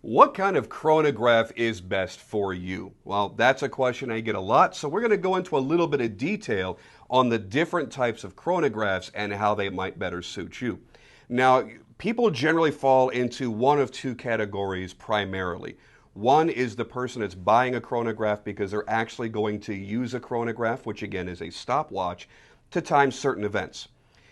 What kind of chronograph is best for you? Well, that's a question I get a lot, so we're going to go into a little bit of detail on the different types of chronographs and how they might better suit you. Now, people generally fall into one of two categories primarily. One is the person that's buying a chronograph because they're actually going to use a chronograph, which again is a stopwatch, to time certain events.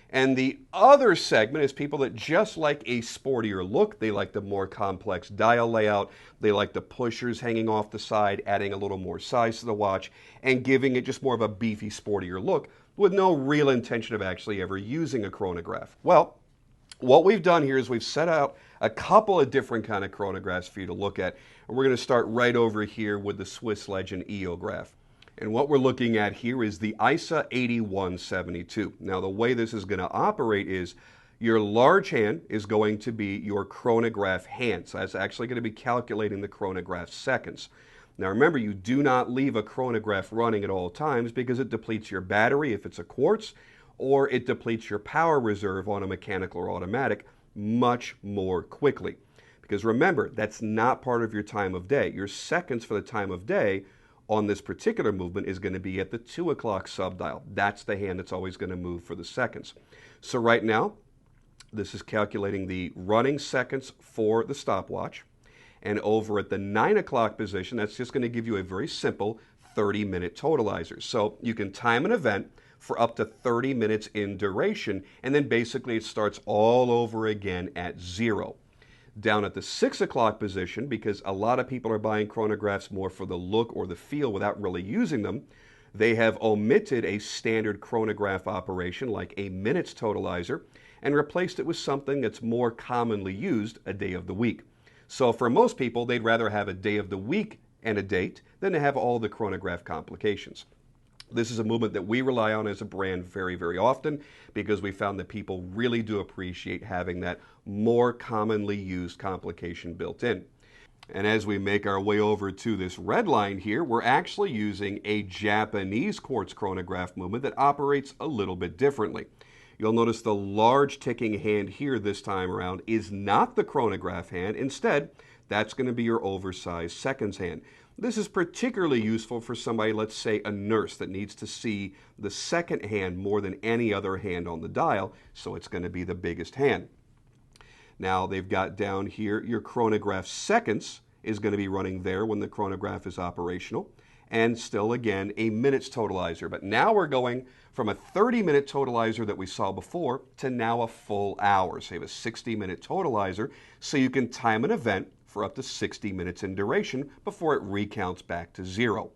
And the other segment is people that just like a sportier look. They like the more complex dial layout. They like the pushers hanging off the side, adding a little more size to the watch, and giving it just more of a beefy, sportier look with no real intention of actually ever using a chronograph. Well, what we've done here is we've set out a couple of different kind of chronographs for you to look at. And we're going to start right over here with the Swiss Legend Eograph. And what we're looking at here is the ISA 8172. Now, the way this is going to operate is your large hand is going to be your chronograph hand. So that's actually going to be calculating the chronograph seconds. Now, remember, you do not leave a chronograph running at all times because it depletes your battery if it's a Quartz, or it depletes your power reserve on a mechanical or automatic much more quickly. Because remember, that's not part of your time of day. Your seconds for the time of day on this particular movement is going to be at the 2 o'clock subdial. That's the hand that's always going to move for the seconds. So right now, this is calculating the running seconds for the stopwatch. And over at the 9 o'clock position, that's just going to give you a very simple 30-minute totalizer. So you can time an event for up to 30 minutes in duration, and then basically it starts all over again at 0. Down at the 6 o'clock position, because a lot of people are buying chronographs more for the look or the feel without really using them, they have omitted a standard chronograph operation like a minutes totalizer and replaced it with something that's more commonly used, a day of the week. So for most people, they'd rather have a day of the week and a date than to have all the chronograph complications. This is a movement that we rely on as a brand very, very often because we found that people really do appreciate having that more commonly used complication built in. And as we make our way over to this Redline here, we're actually using a Japanese quartz chronograph movement that operates a little bit differently. You'll notice the large ticking hand here this time around is not the chronograph hand. Instead, that's going to be your oversized seconds hand. This is particularly useful for somebody, let's say a nurse, that needs to see the second hand more than any other hand on the dial, so it's going to be the biggest hand. Now they've got down here your chronograph seconds is going to be running there when the chronograph is operational, and still again a minutes totalizer. But now we're going from a 30-minute totalizer that we saw before to now a full hour. So you have a 60-minute totalizer so you can time an event for up to 60 minutes in duration before it recounts back to 0.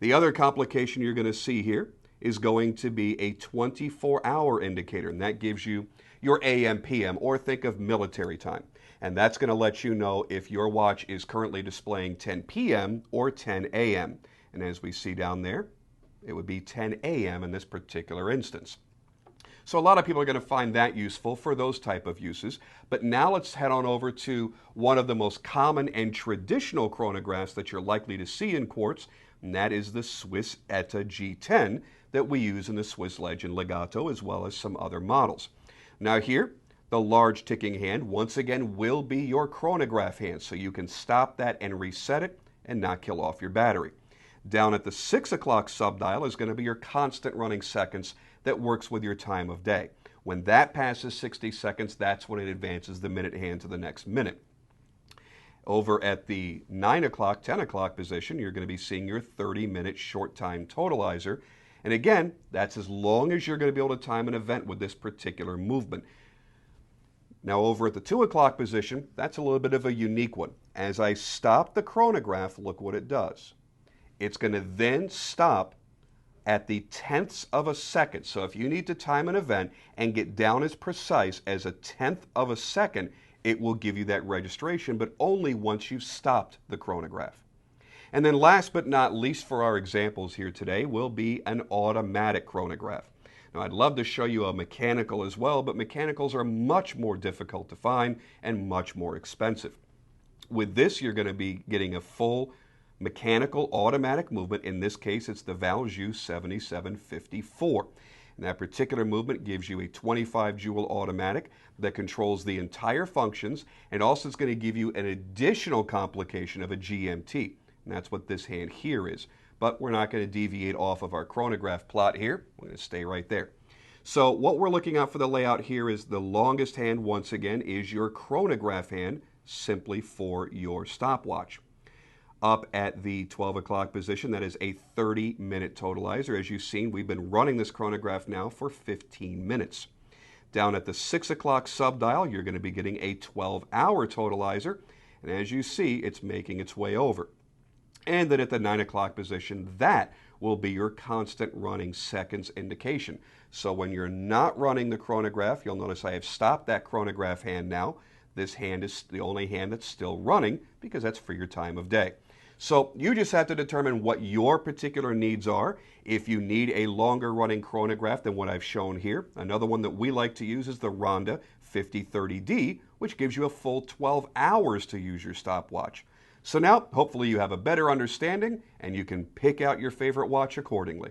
The other complication you're going to see here is going to be a 24-hour indicator, and that gives you your AM, PM, or think of military time. And that's going to let you know if your watch is currently displaying 10 PM or 10 AM. And as we see down there, it would be 10 AM in this particular instance. So a lot of people are going to find that useful for those type of uses. But now let's head on over to one of the most common and traditional chronographs that you're likely to see in quartz, and that is the Swiss ETA G10 that we use in the Swiss Legend Legato, as well as some other models. Now here, the large ticking hand, once again, will be your chronograph hand, so you can stop that and reset it and not kill off your battery. Down at the 6 o'clock subdial is going to be your constant running seconds that works with your time of day. When that passes 60 seconds, that's when it advances the minute hand to the next minute. Over at the 9 o'clock, 10 o'clock position, you're going to be seeing your 30-minute short time totalizer. And again, that's as long as you're going to be able to time an event with this particular movement. Now over at the 2 o'clock position, that's a little bit of a unique one. As I stop the chronograph, look what it does. It's going to then stop at the tenths of a second. So if you need to time an event and get down as precise as a tenth of a second, it will give you that registration, but only once you've stopped the chronograph. And then last but not least for our examples here today will be an automatic chronograph. Now I'd love to show you a mechanical as well, but mechanicals are much more difficult to find and much more expensive. With this, you're going to be getting a full mechanical automatic movement. In this case, it's the Valjoux 7754. And that particular movement gives you a 25 joule automatic that controls the entire functions, and also it's going to give you an additional complication of a GMT. And that's what this hand here is. But we're not going to deviate off of our chronograph plot here. We're going to stay right there. So what we're looking at for the layout here is the longest hand, once again, is your chronograph hand, simply for your stopwatch. Up at the 12 o'clock position, that is a 30-minute totalizer. As you've seen, we've been running this chronograph now for 15 minutes. Down at the 6 o'clock subdial, you're going to be getting a 12-hour totalizer. And as you see, it's making its way over. And then at the 9 o'clock position, that will be your constant running seconds indication. So when you're not running the chronograph, you'll notice I have stopped that chronograph hand now. This hand is the only hand that's still running because that's for your time of day. So you just have to determine what your particular needs are. If you need a longer running chronograph than what I've shown here, another one that we like to use is the Ronda 5030D, which gives you a full 12 hours to use your stopwatch. So now, hopefully you have a better understanding and you can pick out your favorite watch accordingly.